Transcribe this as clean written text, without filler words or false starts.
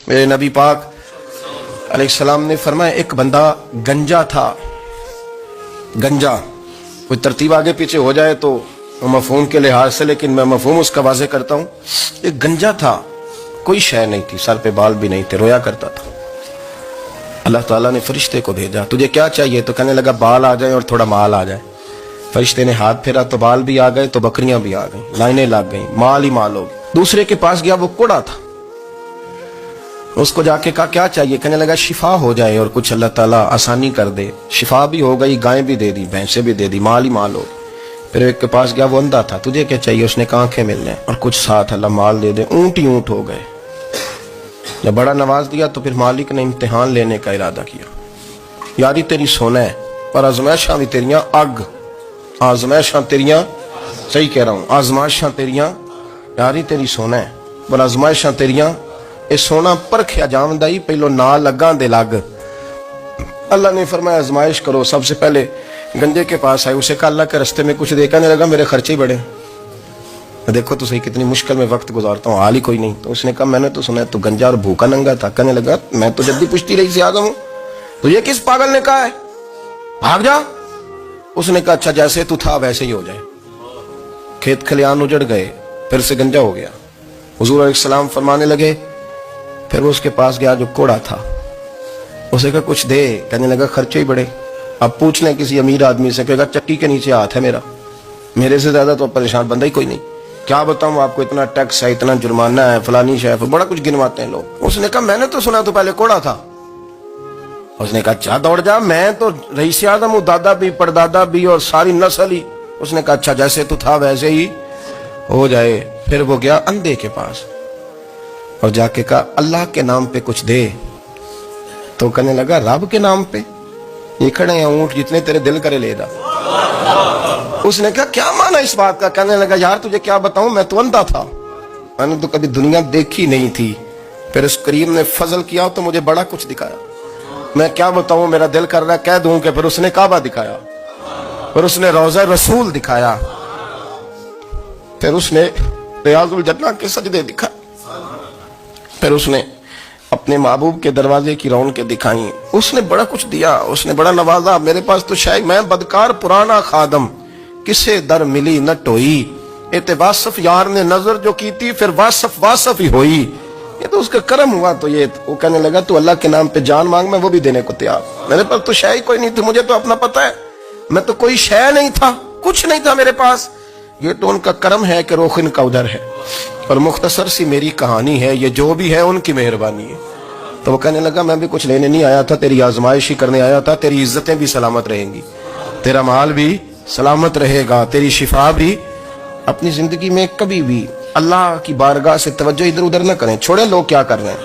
میرے نبی پاک علیہ السلام نے فرمایا ایک بندہ گنجا تھا. گنجا کوئی ترتیب آگے پیچھے ہو جائے تو مفہوم کے لحاظ سے، لیکن میں مفہوم اس کا واضح کرتا ہوں. ایک گنجا تھا، کوئی شے نہیں تھی، سر پہ بال بھی نہیں تھے، رویا کرتا تھا. اللہ تعالیٰ نے فرشتے کو بھیجا، تجھے کیا چاہیے؟ تو کہنے لگا بال آ جائیں اور تھوڑا مال آ جائے. فرشتے نے ہاتھ پھیرا تو بال بھی آ گئے تو بکریاں بھی آ گئیں، لائنیں لگ گئیں، مال ہی مال ہو گیا. دوسرے کے پاس گیا، وہ کوڑا تھا. اس کو جا کے کہا کیا چاہیے؟ کہنے لگا شفا ہو جائے اور کچھ اللہ تعالیٰ آسانی کر دے. شفا بھی ہو گئی، گائیں بھی دے دی، بھینسیں بھی دے دی، مال ہی مال ہو. پھر ایک کے پاس گیا، وہ اندھا تھا، تجھے کیا چاہیے؟ اس نے کہا آنکھیں مل جائیں اور کچھ ساتھ اللہ مال دے دے. اونٹ ہی اونٹ ہو گئے. جب بڑا نواز دیا تو پھر مالک نے امتحان لینے کا ارادہ کیا. یاری تیری سونا ہے پر آزمائشاں بھی تیریاں اگ. آزمائشاں تیریاں، صحیح کہہ رہا ہوں، آزمائشاں تیریاں، یاری تیری سونا ہے پر آزمائشاں تیریاں. اے سونا پرکھیا جاوندا ہی پہلو نہ لگاں دے لگ. اللہ نے فرمایا آزمائش کرو. سب سے پہلے گنجے کے پاس آئے، اسے کہا اللہ کے رستے میں کچھ دے. کہنے لگا میرے خرچے ہی بڑے، دیکھو تو صحیح کتنی مشکل میں وقت گزارتا ہوں، حال ہی کوئی نہیں. تو اس نے کہا میں نے تو سنا ہے تو گنجا اور بھوکا ننگا تھا. کہنے لگا میں تو جدی پشتی رہی سے آدم ہوں، تو یہ کس پاگل نے کہا ہے بھاگ جا؟ اس نے کہا اچھا جیسے تو تھا ویسے ہی ہو جائے. کھیت کھلیان اجڑ گئے، پھر سے گنجا ہو گیا. حضور علیہ السلام فرمانے لگے، پھر وہ اس کے پاس گیا جو کوڑا تھا، اسے کہا کچھ دے. کہنے لگا خرچے ہی بڑے. اب پوچھ لیں کسی امیر آدمی سے، کہے گا چٹی کے نیچے ہاتھ ہے میرا، میرے سے زیادہ تو پریشان بندہ ہی کوئی نہیں. کیا بتاؤں آپ کو، اتنا ٹیکس ہے، اتنا جرمانہ ہے، فلانی شے، بڑا کچھ گنواتے ہیں لوگ. اس نے کہا میں نے تو سنا تو پہلے کوڑا تھا. اس نے کہا اچھا دوڑ جا، میں تو رئیس اعظم ہوں، دادا بھی پردادا بھی اور ساری نسل ہی. اس نے کہا اچھا جیسے تو تھا ویسے ہی ہو جائے. پھر وہ گیا اندھے کے پاس اور جا کے کہا اللہ کے نام پہ کچھ دے. تو کہنے لگا رب کے نام پہ؟ یہ کھڑے ہیں اونٹ، جتنے تیرے دل کرے لے جا. اس نے کہا کیا معنی اس بات کا؟ کہنے لگا یار تجھے کیا بتاؤں، میں تو اندھا تھا، میں نے تو کبھی دنیا دیکھی نہیں تھی. پھر اس کریم نے فضل کیا تو مجھے بڑا کچھ دکھایا. میں کیا بتاؤں، میرا دل کر رہا ہے کہہ دوں کہ پھر اس نے کعبہ دکھایا، پھر اس نے روضہ رسول دکھایا، پھر اس نے ریاض الجنہ کے سجدے دکھائے، پھر اس نے اپنے محبوب کے دروازے کی رونقیں دکھائیں. اس نے بڑا کچھ دیا، اس نے بڑا نوازا. میرے پاس تو شاید میں بدکار پرانا خادم، کسے در ملی نہ ٹوئی. واصف یار نے نظر جو کی تھی پھر واصف ہی ہوئی. یہ تو اس کا کرم ہوا. تو یہ وہ کہنے لگا تو اللہ کے نام پہ جان مانگ، میں وہ بھی دینے کو تیار. میرے پاس تو شے ہی کوئی نہیں تھی، مجھے تو اپنا پتہ ہے، میں تو کوئی شے نہیں تھا، کچھ نہیں تھا میرے پاس. یہ تو ان کا کرم ہے کہ رخ ان کا ادھر ہے. اور مختصر سی میری کہانی ہے، یہ جو بھی ہے ان کی مہربانی ہے. تو وہ کہنے لگا میں بھی کچھ لینے نہیں آیا تھا، تیری آزمائش ہی کرنے آیا تھا. تیری عزتیں بھی سلامت رہیں گی، تیرا مال بھی سلامت رہے گا، تیری شفا بھی. اپنی زندگی میں کبھی بھی اللہ کی بارگاہ سے توجہ ادھر ادھر نہ کریں، چھوڑیں لوگ کیا کر رہے ہیں.